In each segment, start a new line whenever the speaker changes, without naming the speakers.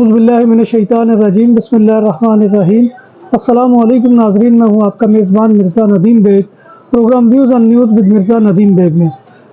اعوذ باللہ من الشیطان الرجیم بسم اللہ الرحمن الرحیم۔ السلام علیکم ناظرین، میں ہوں آپ کا میزبان Mirza Nadeem Baig, programme views on news with Mirza Nadeem Baig میں۔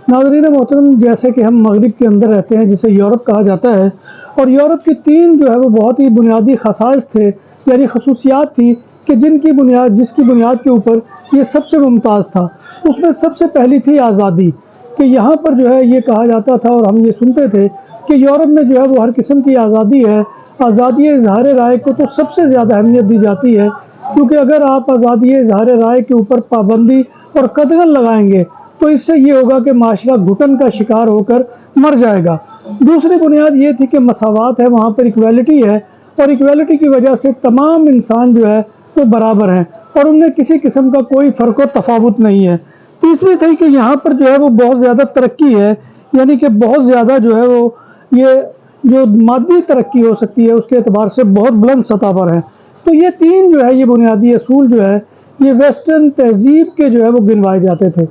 ناظرین محترم، جیسے کہ ہم مغرب کے اندر رہتے ہیں جسے یورپ کہا جاتا ہے، اور یورپ کی تین جو ہے وہ بہت ہی بنیادی خصائص تھے، یعنی خصوصیات تھی کہ جس کی بنیاد کے اوپر یہ سب سے ممتاز تھا۔ اس میں سب سے پہلی تھی آزادی، کہ یہاں پر جو ہے یہ کہا جاتا تھا اور ہم یہ سنتے تھے کہ یورپ میں جو ہے وہ ہر قسم کی آزادی ہے۔ آزادی اظہار رائے کو تو سب سے زیادہ اہمیت دی جاتی ہے، کیونکہ اگر آپ آزادی اظہار رائے کے اوپر پابندی اور قدغن لگائیں گے تو اس سے یہ ہوگا کہ معاشرہ گھٹن کا شکار ہو کر مر جائے گا۔ دوسری بنیاد یہ تھی کہ مساوات ہے، وہاں پر ایکویلٹی ہے، اور ایکویلٹی کی وجہ سے تمام انسان جو ہے وہ برابر ہیں اور ان میں کسی قسم کا کوئی فرق و تفاوت نہیں ہے۔ تیسری تھی کہ یہاں پر جو ہے وہ بہت زیادہ ترقی ہے، یعنی کہ بہت زیادہ جو ہے وہ یہ جو مادی ترقی ہو سکتی ہے اس کے اعتبار سے بہت بلند سطح پر ہے۔ تو یہ تین جو ہے یہ بنیادی اصول جو ہے یہ ویسٹرن تہذیب کے جو ہے وہ گنوائے جاتے تھے،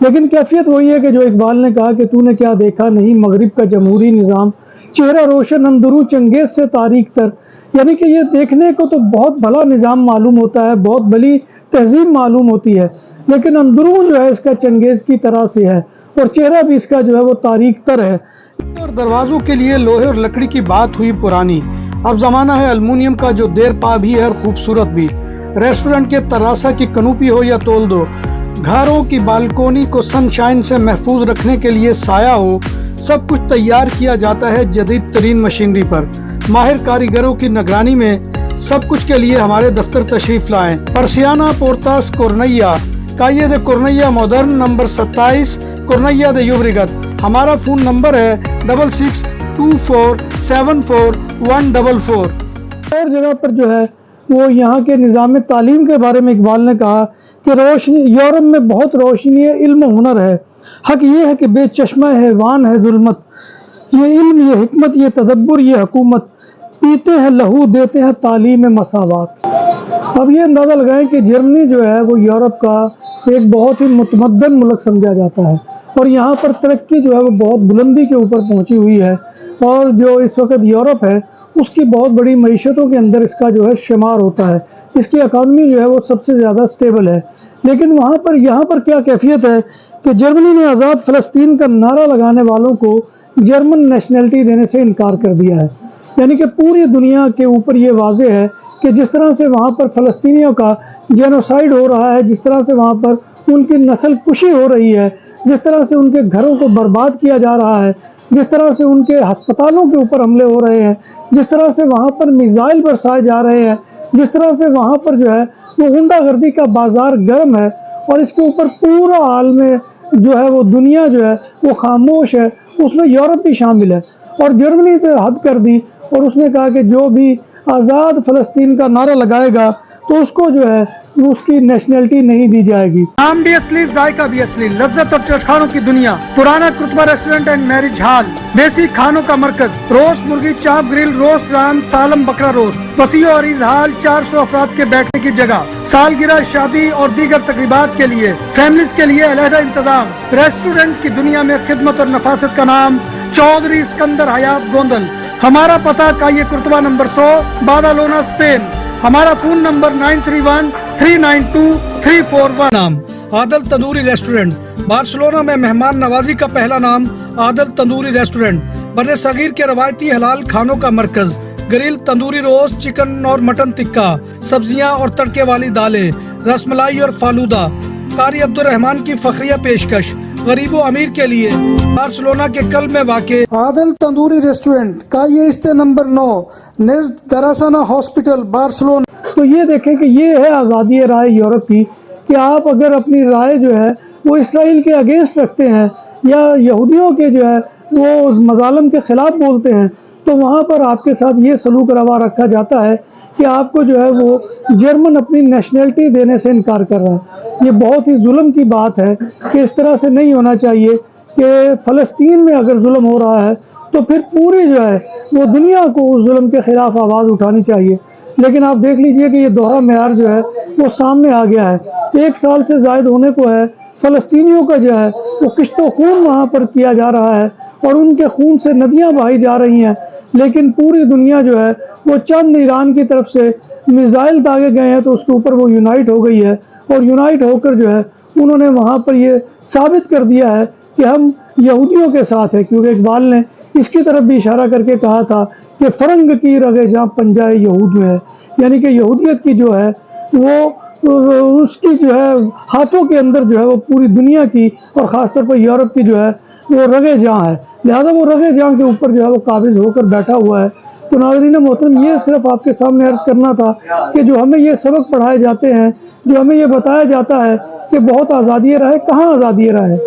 لیکن کیفیت وہی ہے کہ جو اقبال نے کہا کہ تو نے کیا دیکھا نہیں مغرب کا جمہوری نظام، چہرہ روشن اندرو چنگیز سے تاریک تر، یعنی کہ یہ دیکھنے کو تو بہت بھلا نظام معلوم ہوتا ہے، بہت بڑی تہذیب معلوم ہوتی ہے، لیکن اندرون جو ہے اس کا چنگیز کی طرح سے ہے اور چہرہ بھی اس کا جو ہے وہ تاریک تر ہے۔ اور دروازوں کے لیے لوہے اور لکڑی کی بات ہوئی پرانی، اب زمانہ ہے الومینیم کا جو دیر پا بھی ہے اور خوبصورت بھی۔ ریسٹورنٹ کے تراسا کی کنوپی ہو یا تول دو، گھروں کی بالکونی کو سن شائن سے محفوظ رکھنے کے لیے سایہ ہو، سب کچھ تیار کیا جاتا ہے جدید ترین مشینری پر۔ ماہر کاریگروں کی نگرانی میں سب کچھ کے لیے ہمارے دفتر تشریف لائیں۔ پرسیانہ پورتاس کورنیا، کائیے دے کورنیا ماڈرن، نمبر 27 کورنیا دے یوبریگت۔ ہمارا فون نمبر ہے 6624744144۔ اور جگہ پر جو ہے وہ یہاں کے نظام تعلیم کے بارے میں اقبال نے کہا کہ یورپ میں بہت روشنی ہے، علم و ہنر ہے، حق یہ ہے کہ بے چشمہ حیوان ہے ظلمت، یہ علم، یہ حکمت، یہ تدبر، یہ حکومت، پیتے ہیں لہو دیتے ہیں تعلیم مساوات۔ اب یہ اندازہ لگائیں کہ جرمنی جو ہے وہ یورپ کا ایک بہت ہی متمدن ملک سمجھا جاتا ہے، اور یہاں پر ترقی جو ہے وہ بہت بلندی کے اوپر پہنچی ہوئی ہے، اور جو اس وقت یورپ ہے اس کی بہت بڑی معیشتوں کے اندر اس کا جو ہے شمار ہوتا ہے، اس کی اکانومی جو ہے وہ سب سے زیادہ سٹیبل ہے۔ لیکن یہاں پر کیا کیفیت ہے کہ جرمنی نے آزاد فلسطین کا نعرہ لگانے والوں کو جرمن نیشنلٹی دینے سے انکار کر دیا ہے، یعنی کہ پوری دنیا کے اوپر یہ واضح ہے کہ جس طرح سے وہاں پر فلسطینیوں کا جینوسائیڈ ہو رہا ہے، جس طرح سے وہاں پر ان کی نسل کشی ہو رہی ہے، جس طرح سے ان کے گھروں کو برباد کیا جا رہا ہے، جس طرح سے ان کے ہسپتالوں کے اوپر حملے ہو رہے ہیں، جس طرح سے وہاں پر میزائل برسائے جا رہے ہیں، جس طرح سے وہاں پر جو ہے وہ غنڈہ گردی کا بازار گرم ہے، اور اس کے اوپر پورا عالم جو ہے وہ دنیا جو ہے وہ خاموش ہے، اس میں یورپ بھی شامل ہے۔ اور جرمنی پہ حد کر دی اور اس نے کہا کہ جو بھی آزاد فلسطین کا نعرہ لگائے گا تو اس کو جو ہے اس کی نیشنلٹی نہیں دی جائے گی۔
نام بھی اصلی، ذائقہ بھی اصلی، لذت اور چٹخانوں کی دنیا، پرانا کرتبہ ریسٹورنٹ اینڈ میرج ہال، دیسی کھانوں کا مرکز، روسٹ مرغی، چاپ گرل، روسٹ ران، سالم بکرا روسٹ، وسیع اور عریض ہال، 400 افراد کے بیٹھنے کی جگہ، سالگرہ، شادی اور دیگر تقریبات کے لیے، فیملیز کے لیے علیحدہ انتظام۔ ریسٹورنٹ کی دنیا میں خدمت اور نفاست کا نام چودھری اسکندر حیات گوندل۔ ہمارا پتہ کائیے کرتبہ نمبر 100، بادالونا، اسپین۔ ہمارا فون نمبر 9313923341۔ نام عادل تندوری ریسٹورنٹ، بارسلونا میں مہمان نوازی کا پہلا نام عادل تندوری ریسٹورنٹ، بر صغیر کے روایتی حلال کھانوں کا مرکز، گرل، تندوری روسٹ، چکن اور مٹن ٹکا، سبزیاں اور تڑکے والی دالیں، رس ملائی اور فالودہ۔ قاری عبدالرحمان کی فخریہ پیشکش، غریب و امیر کے لیے، بارسلونا کے قلب میں واقع
عادل تندوری ریسٹورنٹ، کائیے استے نمبر 9، نزد دراسانہ ہاسپٹل، بارسلونا۔ تو یہ دیکھیں کہ یہ ہے آزادی رائے یورپ کی، کہ آپ اگر اپنی رائے جو ہے وہ اسرائیل کے اگینسٹ رکھتے ہیں یا یہودیوں کے جو ہے وہ مظالم کے خلاف بولتے ہیں تو وہاں پر آپ کے ساتھ یہ سلوک روا رکھا جاتا ہے کہ آپ کو جو ہے وہ جرمن اپنی نیشنلٹی دینے سے انکار کر رہا ہے۔ یہ بہت ہی ظلم کی بات ہے کہ اس طرح سے نہیں ہونا چاہیے، کہ فلسطین میں اگر ظلم ہو رہا ہے تو پھر پوری جو ہے وہ دنیا کو اس ظلم کے خلاف آواز اٹھانی چاہیے۔ لیکن آپ دیکھ لیجئے کہ یہ دوہرا معیار جو ہے وہ سامنے آ گیا ہے، 1 سال سے زائد ہونے کو ہے، فلسطینیوں کا جو ہے وہ کشت و خون وہاں پر کیا جا رہا ہے اور ان کے خون سے ندیاں بہائی جا رہی ہیں، لیکن پوری دنیا جو ہے وہ چند ایران کی طرف سے میزائل داغے گئے ہیں تو اس کے اوپر وہ یونائٹ ہو گئی ہے، اور یونائٹ ہو کر جو ہے انہوں نے وہاں پر یہ ثابت کر دیا ہے کہ ہم یہودیوں کے ساتھ ہیں، کیونکہ اقبال نے اس کی طرف بھی اشارہ کر کے کہا تھا کہ فرنگ کی رگے جہاں پنجائے یہود میں ہے، یعنی کہ یہودیت کی جو ہے وہ اس کی جو ہے ہاتھوں کے اندر جو ہے وہ پوری دنیا کی اور خاص طور پر یورپ کی جو ہے وہ رگے جہاں ہے، لہذا وہ رگے جہاں کے اوپر جو ہے وہ قابض ہو کر بیٹھا ہوا ہے۔ تو ناظرین محترم، یہ صرف آپ کے سامنے عرض کرنا تھا کہ جو ہمیں یہ سبق پڑھائے جاتے ہیں، جو ہمیں یہ بتایا جاتا ہے کہ بہت آزادی رائے، کہاں آزادی رائے ہے؟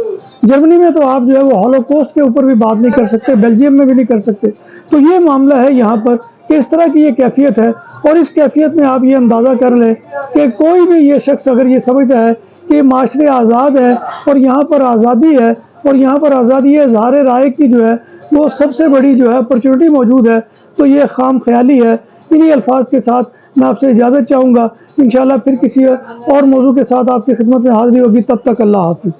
جرمنی میں تو آپ جو ہے وہ ہولوکوسٹ کے اوپر بھی بات نہیں کر سکتے، بیلجیم میں بھی نہیں کر سکتے۔ تو یہ معاملہ ہے یہاں پر کہ اس طرح کی یہ کیفیت ہے، اور اس کیفیت میں آپ یہ اندازہ کر لیں کہ کوئی بھی یہ شخص اگر یہ سمجھتا ہے کہ معاشرے آزاد ہے اور یہاں پر آزادی ہے اور یہاں پر آزادی اظہار رائے کی جو ہے وہ سب سے بڑی جو ہے اپرچونٹی موجود ہے، تو یہ خام خیالی ہے۔ انہی الفاظ کے ساتھ میں آپ سے اجازت چاہوں گا، انشاءاللہ پھر کسی اور موضوع کے ساتھ آپ کی خدمت میں حاضری ہوگی، تب تک اللہ حافظ۔